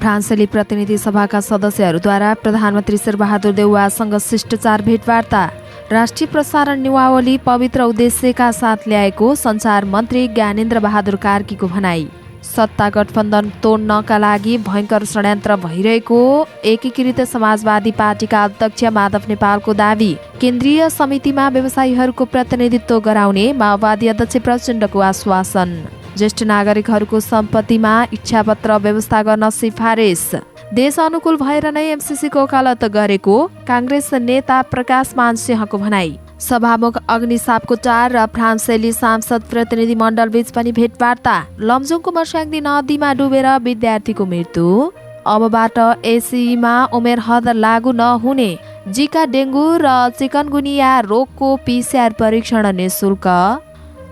फ्रान्सेली प्रतिनिधि सभाका सदस्यहरूद्वारा प्रधानमन्त्री शेरबहादुर देउवासँग शिष्टाचार भेटवार्ता। राष्ट्रिय प्रसारण नियमावली पवित्र उद्देश्यका साथ ल्याएको सञ्चार मन्त्री ज्ञानेन्द्र बहादुर कार्कीको भनाई। सत्ता गठबन्धन तोड्नका लागि भयङ्कर षड्यन्त्र भइरहेको एकीकृत समाजवादी पार्टीका अध्यक्ष माधव नेपालको दावी। केन्द्रीय समितिमा व्यवसायीहरूको प्रतिनिधित्व गराउने माओवादी अध्यक्ष प्रचण्डको आश्वासन। ज्येष्ठ नागरिकहरूको सम्पत्तिमा इच्छापत्र व्यवस्था गर्न सिफारिस। देश अनुकूल भएर नै एमसीसीको वकालत गरेको काङ्ग्रेस नेता प्रकाश मान सिंहको भनाई। सभामुख अग्नि सापकोटा र फ्रान्सेली सांसद प्रतिनिधि मण्डल बीच पनि भेटवार्ता। लमजुङको मर्स्याङ्दी नदीमा डुबेर विद्यार्थीको मृत्यु। अबबाट एसीमा उमेर हद लागू नहुने। जिका, डेङ्गु र चिकनगुनिया रोगको पीसीआर परीक्षण निःशुल्क।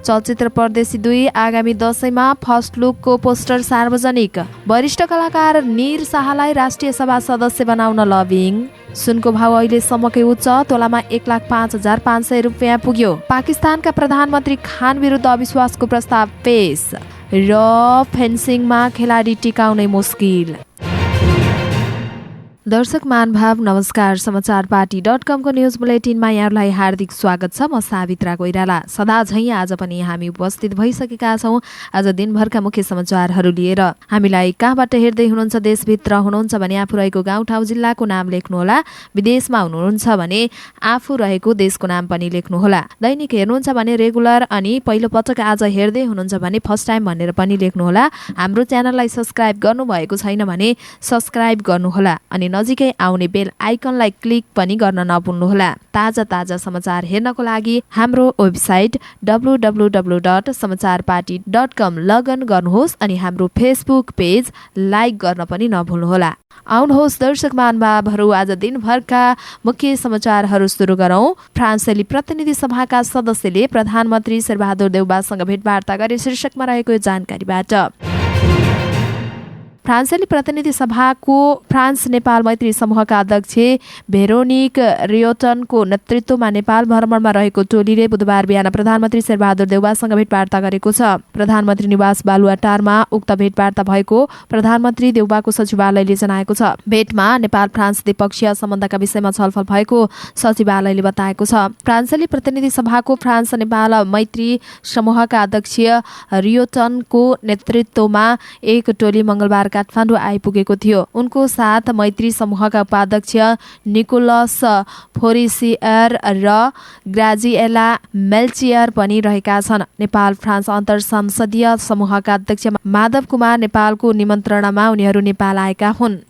चलचित्र परदेशी 2 आगामी दशैंमा फर्स्ट लुकको पोस्टर सार्वजनिक। वरिष्ठ कलाकार निर शाहलाई राष्ट्रिय सभा सदस्य बनाउन लबिङ। सुनको भाव अहिलेसम्मकै उच्च, तोलामा 1,05,500 रुपियाँ पुग्यो। पाकिस्तानका प्रधानमन्त्री खान विरुद्ध अविश्वासको प्रस्ताव पेश। र फेन्सिङमा खेलाडी टिकाउनै मुस्किल। दर्शक महानुभाव नमस्कार। समाचारपाटी.com को न्युज बुलेटिनमा यहाँलाई हार्दिक स्वागत छ। म सावित्रा कोइराला। सदा झैं आज पनि हामी उपस्थित भइसकेका छौं आज दिनभरका मुख्य समाचारहरू लिएर। हामीलाई कहाँबाट हेर्दै हुनुहुन्छ, देशभित्र हुनुहुन्छ भने आफू रहेको गाउँठाउँ जिल्लाको नाम लेख्नुहोला। विदेशमा हुनुहुन्छ भने आफू रहेको देशको नाम पनि लेख्नुहोला। दैनिक हेर्नुहुन्छ भने रेगुलर, अनि पहिलो पटक आज हेर्दै हुनुहुन्छ भने फर्स्ट टाइम भनेर पनि लेख्नुहोला। हाम्रो च्यानललाई सब्स्क्राइब गर्नुभएको छैन भने सब्स्क्राइब गर्नुहोला, अनि नजिकै आउने बेल आइकनलाई क्लिक पनि गर्न नभुल्नुहोला। ताजा समाचार हेर्नको लागि हाम्रो वेबसाइट www.समाचारपाटी.com लगइन गर्नुहोस्, अनि हाम्रो फेसबुक पेज लाइक गर्न पनि नभुल्नुहोला। आउनुहोस् दर्शक महानुभावहरू, आज दिनभरका मुख्य समाचारहरू सुरु गरौं। फ्रान्सेली प्रतिनिधि सभाका सदस्यले प्रधानमन्त्री शेरबहादुर देउवासँग भेटवार्ता गरे शीर्षकमा रहेको जानकारीबाट। फ्रान्सेली प्रतिनिधि सभाको फ्रान्स नेपाल मैत्री समूहका अध्यक्ष भेरोनिक रियोटनको नेतृत्वमा नेपाल भ्रमणमा रहेको टोलीले बुधबार बिहान प्रधानमन्त्री शेरबहादुर देउवासँग भेटवार्ता गरेको छ। प्रधानमन्त्री निवास बालुवाटारमा उक्त भेटवार्ता भएको प्रधानमन्त्री देउवाको सचिवालयले जनाएको छ। भेटमा नेपाल फ्रान्स द्विपक्षीय सम्बन्धका विषयमा छलफल भएको सचिवालयले बताएको छ। फ्रान्सेली प्रतिनिधि सभाको फ्रान्स नेपाल मैत्री समूहका अध्यक्ष रियोटनको नेतृत्वमा एक टोली मंगलबार काठमाडौँ आइपुगेको थियो। उनको साथ मैत्री समूहका उपाध्यक्ष निकोलस फोरिसियर र ग्राजिएला मेल्चियर पनि रहेका छन्। नेपाल फ्रान्स अन्तर संसदीय समूहका अध्यक्ष माधव कुमार नेपालको निमन्त्रणामा उनीहरू नेपाल आएका हुन्।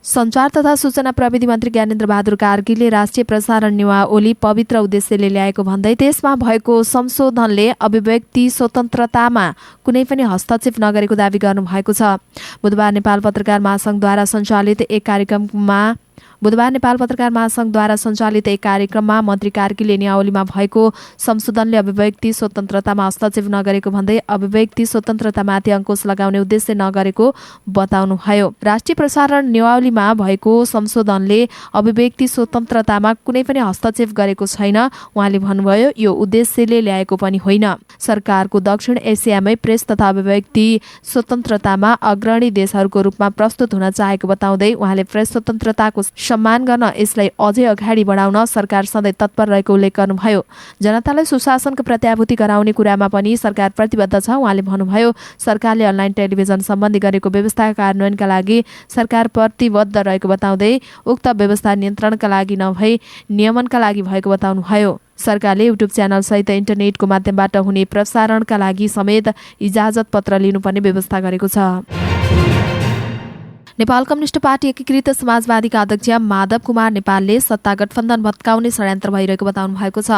सञ्चार तथा सूचना प्रविधि मन्त्री ज्ञानेन्द्र बहादुर कार्कीले राष्ट्रिय प्रसारण नियमावली पवित्र उद्देश्यले ल्याएको भन्दै त्यसमा भएको संशोधनले अभिव्यक्ति स्वतन्त्रतामा कुनै पनि हस्तक्षेप नगरेको दावी गर्नुभएको छ। बुधबार नेपाल पत्रकार महासंघद्वारा सञ्चालित एक कार्यक्रममा मन्त्री कार्कीले नियमावलीमा भएको संशोधनले अभिव्यक्ति स्वतन्त्रतामा हस्तक्षेप नगरेको भन्दै अभिव्यक्ति स्वतन्त्रतामाथि अंकुश लगाउने उद्देश्य नगरेको बताउनुभयो। राष्ट्रिय प्रसारण नियमावलीमा भएको संशोधनले अभिव्यक्ति स्वतन्त्रतामा कुनै पनि हस्तक्षेप गरेको छैन। उहाँले भन्नुभयो, यो उद्देश्यले ल्याएको पनि होइन। सरकारको दक्षिण एसियामै प्रेस तथा अभिव्यक्ति स्वतन्त्रतामा अग्रणी देशहरूको रूपमा प्रस्तुत हुन चाहेको बताउँदै उहाँले प्रेस स्वतन्त्रताको सम्मान गर्न यसलाई अझै अगाडि बढाउन सरकार सधैँ तत्पर रहेको उल्लेख गर्नुभयो। जनतालाई सुशासनको प्रत्याभूति गराउने कुरामा पनि सरकार प्रतिबद्ध छ। उहाँले भन्नुभयो, सरकारले अनलाइन टेलिभिजन सम्बन्धी गरेको व्यवस्था कार्यान्वयनका लागि सरकार प्रतिबद्ध रहेको बताउँदै उक्त व्यवस्था नियन्त्रणका लागि नभई नियमनका लागि भएको बताउनुभयो। सरकारले युट्युब च्यानल सहित इन्टरनेटको माध्यमबाट हुने प्रसारणका लागि समेत इजाजत पत्र लिनुपर्ने व्यवस्था गरेको छ। नेपाल कम्युनिस्ट पार्टी एकीकृत समाजवादीका अध्यक्ष माधव कुमार नेपालले सत्ता गठबन्धन भत्काउने षड्यन्त्र भइरहेको बताउनु भएको छ।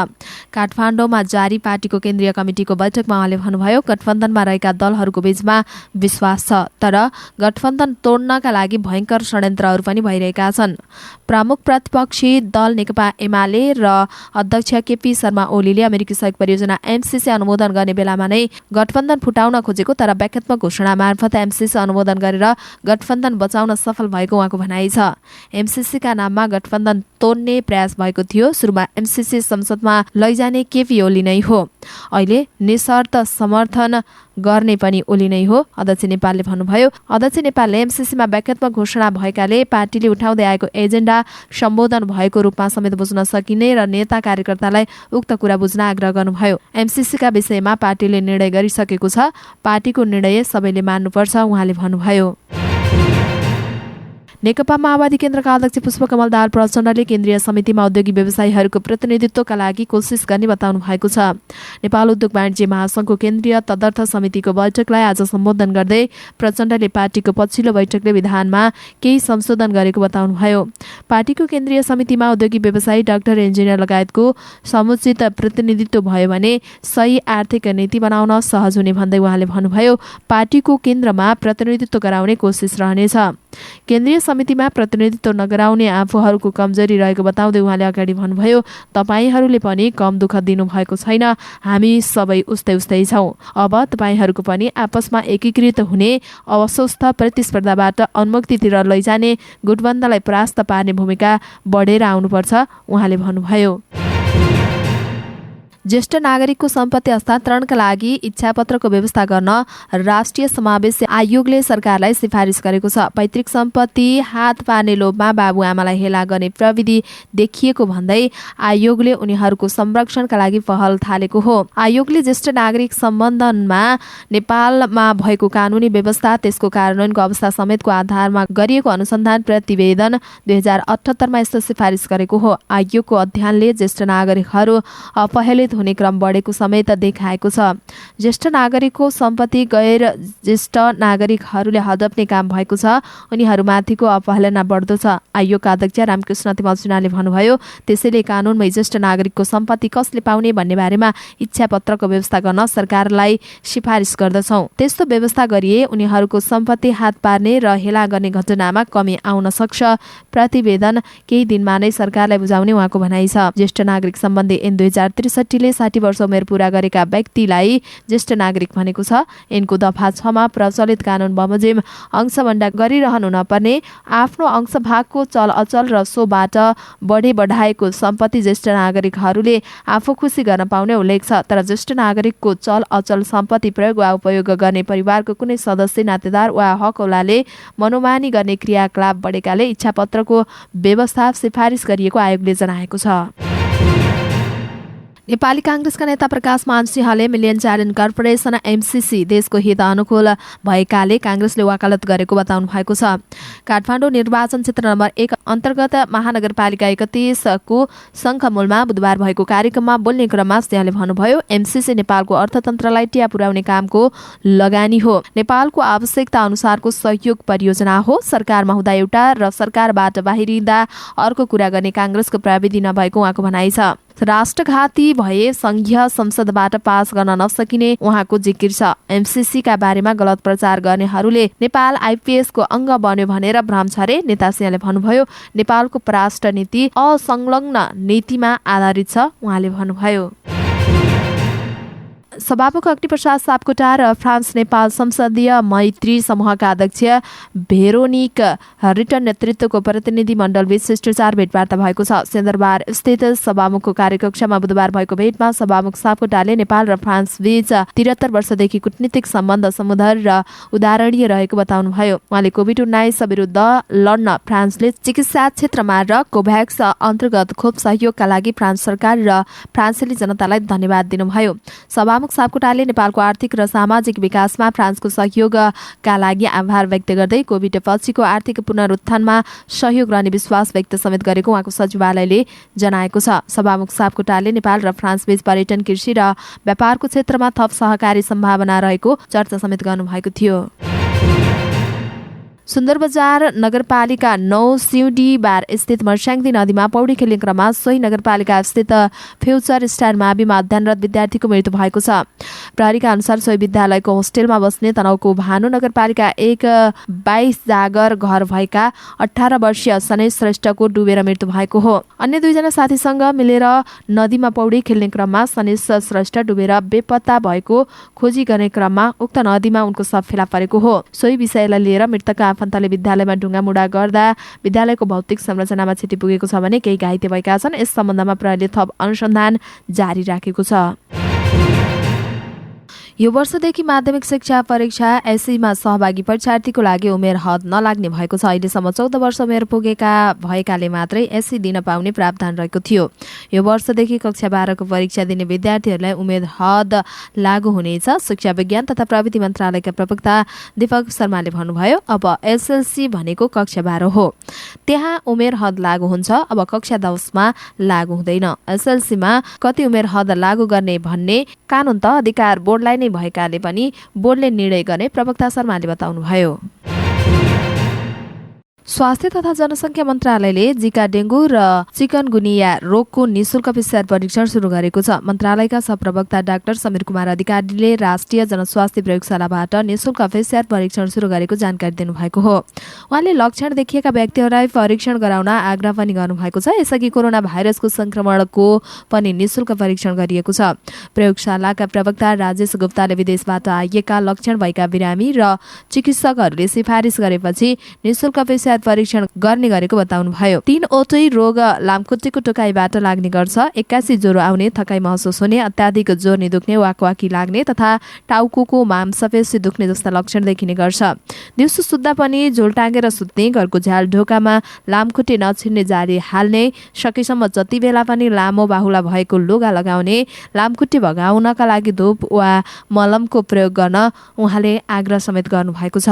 काठमाडौँमा जारी पार्टीको केन्द्रीय कमिटिको बैठकमा उहाँले भन्नुभयो, गठबन्धनमा रहेका दलहरूको बीचमा विश्वास छ, तर गठबन्धन तोड्नका लागि भयङ्कर षड्यन्त्रहरू पनि भइरहेका छन्। प्रमुख प्रतिपक्षी दल नेकपा एमाले र अध्यक्ष केपी शर्मा ओलीले अमेरिकी सहयोग परियोजना एमसीसी अनुमोदन गर्ने बेलामा नै गठबन्धन फुटाउन खोजेको, तर व्याख्यात्मक घोषणा मार्फत एमसीसी अनुमोदन गरेर गठबन्धन बचाउन सफल भएको उहाँको भनाइ छ। एमसीसीका नाममा गठबन्धन तोड्ने प्रयास भएको थियो। सुरुमा एमसीसी संसदमा लैजाने केपी ओली नै हो, अहिले निशर्त समर्थन गर्ने पनि ओली नै हो, अध्यक्ष नेपालले भन्नुभयो। अध्यक्ष नेपालले एमसीसीमा व्याख्यात्मक घोषणा भएकाले पार्टीले उठाउँदै आएको एजेन्डा सम्बोधन भएको रूपमा समेत बुझ्न सकिने र नेता कार्यकर्तालाई उक्त कुरा बुझ्न आग्रह गर्नुभयो। एमसीसीका विषयमा पार्टीले निर्णय गरिसकेको छ, पार्टीको निर्णय सबैले मान्नुपर्छ उहाँले भन्नुभयो। नेकपा माओवादी केन्द्रका अध्यक्ष पुष्पकमल दाहाल प्रचण्डले केन्द्रीय समितिमा औद्योगिक व्यवसायीहरूको प्रतिनिधित्वका लागि कोसिस गर्ने बताउनु भएको छ। नेपाल उद्योग वाणिज्य महासङ्घको केन्द्रीय तदर्थ समितिको बैठकलाई आज सम्बोधन गर्दै प्रचण्डले पार्टीको पछिल्लो बैठकले विधानमा केही संशोधन गरेको बताउनुभयो। पार्टीको केन्द्रीय समितिमा औद्योगिक व्यवसायी, डाक्टर, इन्जिनियर लगायतको समुचित प्रतिनिधित्व भयो भने सही आर्थिक नीति बनाउन सहज हुने भन्दै उहाँले भन्नुभयो, पार्टीको केन्द्रमा प्रतिनिधित्व गराउने कोसिस रहनेछ। केन्द्रीय समितिमा प्रतिनिधित्व नगराउने आफूहरूको कमजोरी रहेको बताउँदै उहाँले अगाडि भन्नुभयो, तपाईहरूले पनि कम दुःख दिनुभएको छैन, हामी सबै उस्तै उस्तै छौँ। अब तपाईहरूको पनि आपसमा एकीकृत हुने, अस्वस्थ प्रतिस्पर्धाबाट उन्मुक्तितिर लैजाने, गुटबन्धलाई परास्त पार्ने भूमिका बढेर आउनुपर्छ उहाँले भन्नुभयो। ज्येष्ठ नागरिकको सम्पत्ति हस्तान्तरणका लागि इच्छापत्रको व्यवस्था गर्न राष्ट्रिय समावेशी आयोगले सरकारलाई सिफारिस गरेको छ। पैतृक सम्पत्ति हात पार्ने लोभमा बाबुआमालाई हेला गर्ने प्रविधि देखिएको भन्दै आयोगले उनीहरूको संरक्षणका लागि पहल थालेको हो। आयोगले ज्येष्ठ नागरिक सम्बन्धनमा नेपालमा भएको कानुनी व्यवस्था, त्यसको कार्यान्वयनको अवस्था समेतको आधारमा गरिएको अनुसन्धान प्रतिवेदन 2078मा यस्तो सिफारिस गरेको हो। आयोगको अध्ययनले ज्येष्ठ नागरिकहरू अपहेलित हुने क्रम बढेको समेत देखाएको छ। ज्येष्ठ नागरिकको सम्पत्ति गैर ज्येष्ठ नागरिकहरूले हडप्ने काम भएको छ, उनीहरूमाथिको अपहेलना बढ्दो छ। आयोगका अध्यक्ष रामकृष्ण तिमल सिन्हाले भन्नुभयो, त्यसैले कानुनमै ज्येष्ठ नागरिकको सम्पत्ति कसले पाउने भन्ने बारेमा इच्छापत्रको व्यवस्था गर्न सरकारलाई सिफारिस गर्दछौँ। त्यस्तो व्यवस्था गरिए उनीहरूको सम्पत्ति हात पार्ने र हेला गर्ने घटनामा कमी आउन सक्छ। प्रतिवेदन केही दिनमा नै सरकारलाई बुझाउने उहाँको भनाइ छ। ज्येष्ठ नागरिक सम्बन्धी ऐन 2063 ले 60 वर्ष उमेर पूरा गरेका व्यक्तिलाई ज्येष्ठ नागरिक भनेको छ। ऐनको दफा 6 मा प्रचलित कानुन बमोजिम अंशभण्डा गरिरहनु नपर्ने, आफ्नो अंशभागको चल अचल र सोबाट बढे बढाएको सम्पत्ति ज्येष्ठ नागरिकहरूले आफू खुसी गर्न पाउने उल्लेख छ। तर ज्येष्ठ नागरिकको चल अचल सम्पत्ति प्रयोग वा उपयोग गर्ने परिवारको कुनै सदस्य, नातेदार वा हकौलाले मनोमानी गर्ने क्रियाकलाप बढेकाले इच्छापत्रको व्यवस्था सिफारिस गरिएको आयोगले जनाएको छ। नेपाली कांग्रेसका नेता प्रकाश मान सिंहले मिलियन चार्टर्ड कर्पोरेसन एमसीसी देशको हित अनुकूल भएकाले कांग्रेसले वकालत गरेको बताउनु भएको छ। काठमाडौँ निर्वाचन क्षेत्र नम्बर 1 अन्तर्गत महानगरपालिका 31 को शङ्खमूलमा बुधबार भएको कार्यक्रममा बोल्ने क्रममा सिंहले भन्नुभयो, एमसीसी नेपालको अर्थतन्त्रलाई टिया पुर्याउने कामको लगानी हो। नेपालको आवश्यकता अनुसारको सहयोग परियोजना हो। सरकारमा हुँदा एउटा र सरकारबाट बाहिरिँदा अर्को कुरा गर्ने कांग्रेसको प्रविधि नभएको उहाँको भनाइ छ। राष्ट्रघाती भए संघीय संसदबाट पास गर्न नसकिने उहाँको जिकिर छ। एमसीसीका बारेमा गलत प्रचार गर्नेहरूले नेपाल आइपीएसको अङ्ग बन्यो भनेर भ्रम छ रे। नेता सिंहले भन्नुभयो, नेपालको परराष्ट्र नीति असंलग्न नीतिमा आधारित छ उहाँले भन्नुभयो। सभामुख अग्निप्रसाद सापकोटा र फ्रान्स नेपाल संसदीय मैत्री समूहका अध्यक्ष भेरोनिक रिटन नेतृत्वको प्रतिनिधि मण्डलबीच शिष्टाचार भेटवार्ता भएको छ। सिंहदरबार स्थित सभामुखको कार्यकक्षमा बुधबार भएको भेटमा सभामुख सापकोटाले नेपाल र फ्रान्स बीच 73 वर्षदेखि कूटनीतिक सम्बन्ध समुद्र र उदाहरणीय रहेको बताउनुभयो। उहाँले कोभिड-19 विरुद्ध लड्न फ्रान्सले चिकित्सा क्षेत्रमा र कोभ्याक्स अन्तर्गत खोप सहयोगका लागि फ्रान्स सरकार र फ्रान्सेली जनतालाई धन्यवाद दिनुभयो। सभामुख सापकोटाले नेपालको आर्थिक र सामाजिक विकासमा फ्रान्सको सहयोगका लागि आभार व्यक्त गर्दै कोभिड पछिको आर्थिक पुनरुत्थानमा सहयोग रहने विश्वास व्यक्त समेत गरेको उहाँको सचिवालयले जनाएको छ। सभामुख सापकोटाले नेपाल र फ्रान्स बीच पर्यटन, कृषि र व्यापारको क्षेत्रमा थप सहकारी सम्भावना रहेको चर्चा समेत गर्नुभएको थियो। सुन्दरबजार नगरपालिका 9 सिउँडीबार स्थित मर्स्याङ्दी नदीमा पौडी खेल्ने क्रममा सोही नगरपालिका स्थित फ्युचर स्टार माविमा अध्ययनरत विद्यार्थीको मृत्यु भएको छ। प्रहरीका अनुसार सोही विद्यालयको होस्टेलमा बस्ने तनहुको भानु नगरपालिका 1 22 जागर घर भएका 18 वर्षीय सनेश श्रेष्ठको डुबेर मृत्यु भएको हो। अन्य दुईजना साथीसँग मिलेर नदीमा पौडी खेल्ने क्रममा सनेश श्रेष्ठ डुबेर बेपत्ता भएको खोजी गर्ने क्रममा उक्त नदीमा उनको शव फेला परेको हो। सोही विषयलाई लिएर मृतकका आफन्तले विद्यालयमा ढुङ्गामुढा गर्दा विद्यालयको भौतिक संरचनामा क्षति पुगेको छ भने केही घाइते भएका छन्। यस सम्बन्धमा प्रहरीले थप अनुसन्धान जारी राखेको छ। यो वर्षदेखि माध्यमिक शिक्षा परीक्षा एसईमा सहभागी परीक्षार्थीको लागि उमेर हद नलाग्ने भएको छ। अहिलेसम्म 14 वर्ष उमेर पुगेका भएकाले मात्रै एसई दिन पाउने प्रावधान रहेको थियो। यो वर्षदेखि कक्षा 12 को परीक्षा दिने विद्यार्थीहरूलाई उमेर हद लागू हुनेछ। शिक्षा विज्ञान तथा प्रविधि मन्त्रालयका प्रवक्ता दीपक शर्माले भन्नुभयो, अब एसएलसी भनेको कक्षा 12 हो, त्यहाँ उमेर हद लागू हुन्छ। अब कक्षा 10 मा लागू हुँदैन। एसएलसीमा कति उमेर हद लागू गर्ने भन्ने कानून त अधिकार बोर्डलाई नै भएकाले पनि बोर्डले निर्णय गर्ने प्रवक्ता शर्माले बताउनुभयो। स्वास्थ्य तथा जनसङ्ख्या मन्त्रालयले जिका, डेङ्गु र चिकनगुनिया रोगको निशुल्क PCR परीक्षण सुरु गरेको छ। मन्त्रालयका सहप्रवक्ता डाक्टर समीर कुमार अधिकारीले राष्ट्रिय जनस्वास्थ्य प्रयोगशालाबाट निशुल्क PCR परीक्षण सुरु गरेको जानकारी दिनुभएको हो। उहाँले लक्षण देखिएका व्यक्तिहरूलाई परीक्षण गराउन आग्रह पनि गर्नुभएको छ। यसअघि कोरोना भाइरसको संक्रमणको पनि निशुल्क परीक्षण गरिएको छ। प्रयोगशालाका प्रवक्ता राजेश गुप्ताले विदेशबाट आएका लक्षण भएका बिरामी र चिकित्सकहरूले सिफारिस गरेपछि निशुल्क PCR परीक्षण गर्ने गरेको बताउनुभयो। 3वटै रोग लामखुट्टेको टोकाइबाट लाग्ने गर्छ। 81 ज्वरो आउने, थकाइ महसुस हुने, अत्याधिक जोर्नी दुख्ने, वाकवाकी लाग्ने तथा टाउको मांसपेशी दुख्ने जस्ता लक्षण देखिने गर्छ। दिउँसो सुत्दा पनि झोल टाँगेर सुत्ने, घरको झ्याल ढोकामा लामखुट्टे नछिर्ने जारी हाल्ने, सकेसम्म जति बेला पनि लामो बाहुला भएको लुगा लगाउने, लामखुट्टे भगाउनका लागि धूप वा मलमको प्रयोग गर्न उहाँले आग्रह समेत गर्नुभएको छ।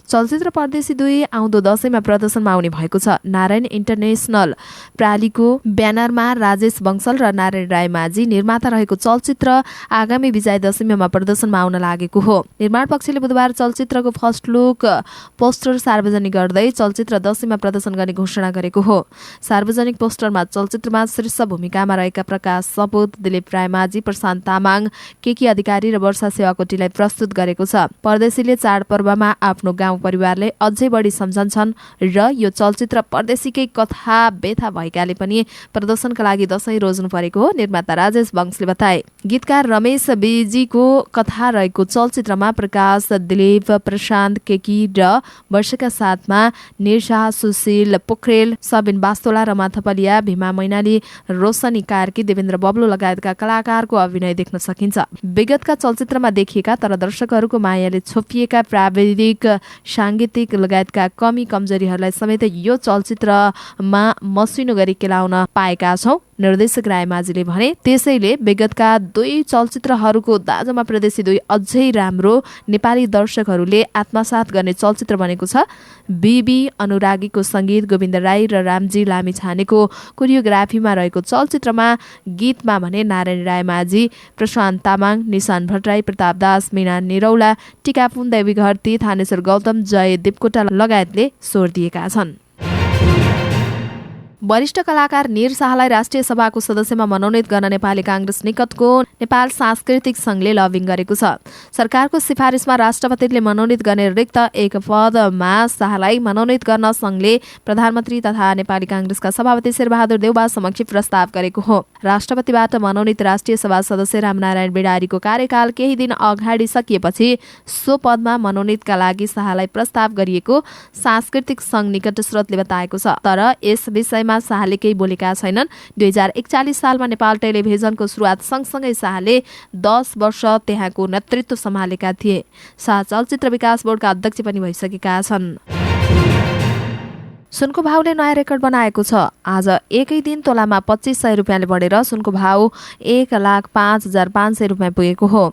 चलचित्र परदेशी 2 आउँदो दशैंमा प्रदर्शनमा आउने भएको छ। नारायण इन्टरनेसनल प्रालीको ब्यानरमा राजेश बंसल र नारायण राय माझी निर्माता रहेको चलचित्र आगामी विजय दशमीमा प्रदर्शनमा आउन लागेको हो। निर्माण पक्षले बुधबार चलचित्रको फर्स्ट लुक पोस्टर सार्वजनिक गर्दै चलचित्र दशमीमा प्रदर्शन गर्ने घोषणा गरेको हो। सार्वजनिक पोस्टरमा चलचित्रमा शीर्ष भूमिकामा रहेका प्रकाश सपुत, दिलीप राय माझी, प्रशान्त तामाङ, केकी अधिकारी र वर्षा सेवाकोटीलाई प्रस्तुत गरेको छ। परदेशीले चाडपर्वमा आफ्नो गाउँ परिवारले अझै बढी सम्झन्छन् र यो चलचित्र परदेशीकै कथा व्यथा भएकाले पनि प्रदर्शनका लागि दशैं रोज्नु परेको हो, निर्माता राजेश बंशले बताए। गीतकार रमेश बेजीको कथा रहेको चलचित्रमा प्रकाश, दिलीप, प्रशान्त, केकी र वर्षका साथमा निर्शाह, सुशील पोखरेल, सबिन बास्तोला, रमा थपलिया, भीमा मैनाली, रोशनी कार्की, देवेन्द्र बब्लु लगायतका कलाकारको अभिनय देख्न सकिन्छ। विगतका चलचित्रमा देखिएका तर दर्शकहरूको मायाले छोपिएका प्राविधिक, सांगीतिक लगायतका कमी कमजोरीहरूलाई समेत यो चलचित्रमा मसिनो गरी केलाउन पाएका छौं, निर्देशक रायमाझीले भने। त्यसैले विगतका 2 चलचित्रहरूको दाजुमा परदेशी 2 अझै राम्रो नेपाली दर्शकहरूले आत्मसात गर्ने चलचित्र बनेको छ। बीबी अनुरागीको संगीत, गोविन्द राई र रामजी लामिछानेको कोरियोग्राफीमा रहेको चलचित्रमा गीतमा भने नारायण रायमाझी, प्रशान्त तामाङ, निशान भट्टराई, प्रताप दास, मीना निरौला, टिकापुन देवी घरती, थानेश्वर गौतम, जय देवकोटा लगायतले स्वर दिएका छन्। वरिष्ठ कलाकार निर शाहलाई राष्ट्रिय सभाको सदस्यमा मनोनित गर्न नेपाली कांग्रेस निकटको नेपाल सांस्कृतिक संघले लबिङ गरेको छ। सरकारको सिफारिसमा राष्ट्रपतिले मनोनित गर्ने रिक्त एक पदमा शाहलाई मनोनित गर्न संघले प्रधानमन्त्री तथा नेपाली कांग्रेसका सभापति शेरबहादुर देउबा समक्ष प्रस्ताव गरेको हो। राष्ट्रपतिबाट मनोनित राष्ट्रिय सभा सदस्य रामनारायण बिडारीको कार्यकाल केही दिन अगाडि सकिएपछि सो पदमा मनोनितका लागि शाहलाई प्रस्ताव गरिएको सांस्कृतिक संघ निकट स्रोतले बताएको छ। तर यस विषयमा शाहले केही बोलेका छैनन्। 2041 सालमा नेपाल टेलिभिजनको सुरुवात सँगसँगै शाहले 10 वर्ष त्यहाँको नेतृत्व सम्हालेका थिए। शाह चलचित्र विकास बोर्डका अध्यक्ष पनि भइसकेका छन्। सुनको भाउले नयाँ रेकर्ड बनाएको छ। आज एकै दिन तोलामा 2500 रुपियाँले बढेर सुनको भाउ 1,05,500 रुपियाँ पुगेको हो।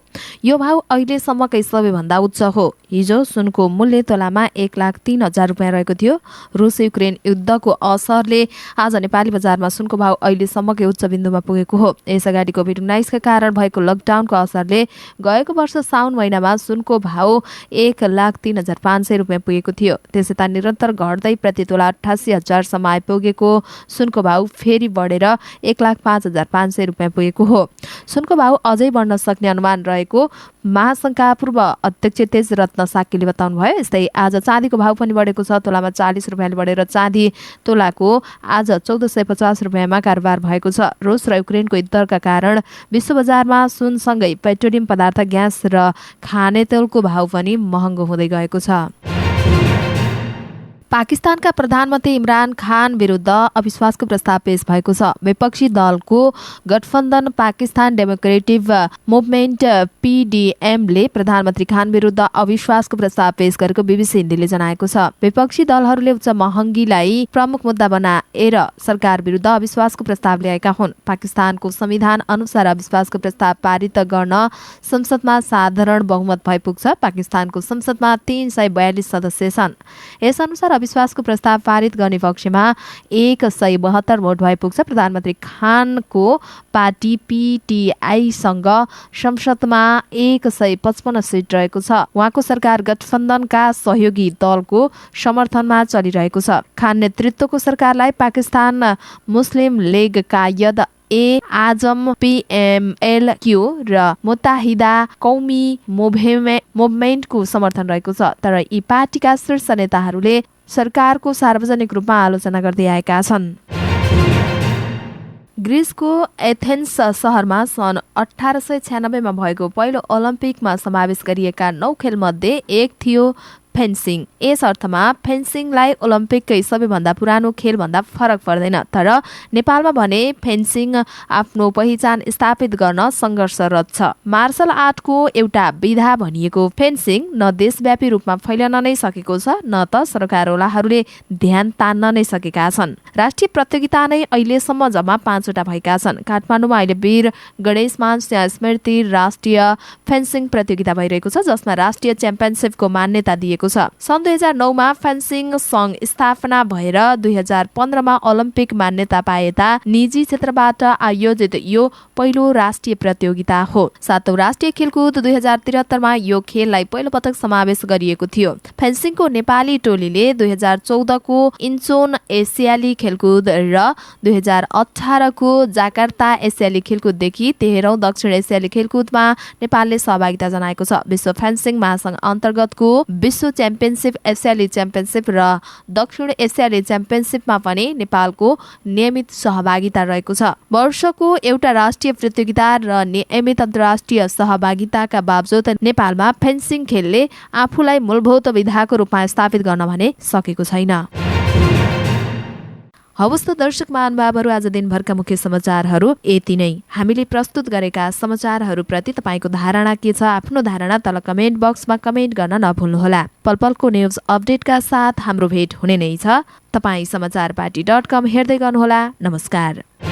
यो भाउ अहिलेसम्मकै सबैभन्दा उच्च हो। हिजो सुनको मूल्य तोलामा 1,03,000 रुपियाँ रहेको थियो। रुस युक्रेन युद्धको असरले आज नेपाली बजारमा सुनको भाउ अहिलेसम्मकै उच्च बिन्दुमा पुगेको हो। यसअगाडि कोभिड-19 का कारण भएको लकडाउनको असरले गएको वर्ष साउन महिनामा सुनको भाउ 1,03,500 रुपियाँ पुगेको थियो। त्यसै त निरन्तर घट्दै प्रति तोला 1,88,000 सम्म आइपुगेको सुनको भाउ फेरि बढेर 1,05,500 रुपियाँ पुगेको हो। सुनको भाउ अझै बढ्न सक्ने अनुमान रहेको महासङ्घका पूर्व अध्यक्ष तेजरत्न साक्यले बताउनुभयो। यस्तै आज चाँदीको भाउ पनि बढेको छ। तोलामा 40 रुपियाँले बढेर चाँदी तोलाको आज 1,450 रुपियाँमा कारोबार भएको छ। रुस र युक्रेनको युद्धका कारण विश्व बजारमा सुनसँगै पेट्रोलियम पदार्थ, ग्यास र खाने तेलको भाउ पनि महँगो हुँदै गएको छ। पाकिस्तानका प्रधानमन्त्री इमरान खान विरुद्ध अविश्वासको प्रस्ताव पेश भएको छ। विपक्षी दलको गठबन्धन पाकिस्तान डेमोक्रेटिक मुभमेन्ट PDMले प्रधानमन्त्री खान विरुद्ध अविश्वासको प्रस्ताव पेश गरेको BBC हिन्दीले जनाएको छ। विपक्षी दलहरूले उच्च महँगीलाई प्रमुख मुद्दा बनाएर सरकार विरुद्ध अविश्वासको प्रस्ताव ल्याएका हुन्। पाकिस्तानको संविधान अनुसार अविश्वासको प्रस्ताव पारित गर्न संसदमा साधारण बहुमत भए पुग्छ। पाकिस्तानको संसदमा 342 सदस्य छन्। यसअनुसार अविश्वासको प्रस्ताव पारित गर्ने पक्षमा 172 भोट भए पुग्छ। प्रधानमन्त्री खानको पार्टी PTIसँग संसदमा 155 सिट रहेको छ। उहाँको सरकार गठबन्धनका सहयोगी दलको समर्थनमा चलिरहेको छ। खान नेतृत्वको सरकारलाई पाकिस्तान मुस्लिम लीग कायद आजम PMLQ र मुत्ताहिदा कौमी मुभमेन्टको समर्थन रहेको छ। तर यी पार्टीका शीर्ष नेताहरूले सरकारको सार्वजनिक रूपमा आलोचना गर्दै आएका छन्। ग्रिसको एथेन्स सहरमा सन् 1896 मा भएको पहिलो ओलम्पिकमा समावेश गरिएका 9 खेलमध्ये एक थियो फेन्सिङ। यस अर्थमा फेन्सिङलाई ओलम्पिककै सबैभन्दा पुरानो खेलभन्दा फरक पर्दैन। तर नेपालमा भने फेन्सिङ आफ्नो पहिचान स्थापित गर्न सङ्घर्षरत छ। मार्शल आर्टको एउटा विधा भनिएको फेन्सिङ न देशव्यापी रूपमा फैलन नै सकेको छ, न त सरकारवालाहरूले ध्यान तान्न नै सकेका छन्। राष्ट्रिय प्रतियोगिता नै अहिलेसम्म जम्मा 5 वटा भएका छन्। काठमाडौँमा अहिले वीर गणेशमान सिंह स्मृति राष्ट्रिय फेन्सिङ प्रतियोगिता भइरहेको छ, जसमा राष्ट्रिय च्याम्पियनसिपको मान्यता दिएको छ। सन् 2009 मा फेन्सिङ सङ्घ स्थापना भएर 2015 मा ओलम्पिक मान्यता पाएता निजी क्षेत्रबाट आयोजित यो पहिलो राष्ट्रिय प्रतियोगिता हो। 7औं राष्ट्रिय खेलकुद 2073 मा यो खेललाई पहिलो पटक समावेश गरिएको थियो। फेन्सिङको नेपाली टोलीले 2014 को इन्चोन एसियाली खेलकुद र 2018 को जाकार्ता एसियाली खेलकुददेखि 13औं दक्षिण एसियाली खेलकुदमा नेपालले सहभागिता जनाएको छ। विश्व फेन्सिङ महासंघ अन्तर्गतको विश्व च्याम्पियनसिप, एसियाली च्याम्पियनसिप र दक्षिण एसियाली च्याम्पियनसिपमा पनि नेपालको नियमित सहभागिता रहेको छ। वर्षको एउटा राष्ट्रिय प्रतियोगिता र नियमित अन्तर्राष्ट्रिय सहभागिताका बावजुद नेपालमा फेन्सिङ खेलले आफूलाई मूलभूत विधाको रूपमा स्थापित गर्न भने सकेको छैन। हवस् त दर्शक महानुभावहरू, आज दिनभरका मुख्य समाचारहरू यति नै। हामीले प्रस्तुत गरेका समाचारहरूप्रति तपाईँको धारणा के छ? आफ्नो धारणा तल कमेन्ट बक्समा कमेन्ट गर्न नभुल्नुहोला। पलपलको न्युज अपडेटका साथ हाम्रो भेट हुने नै छ। तपाईँ समाचारपाटी.com हेर्दै गर्नुहोला। नमस्कार।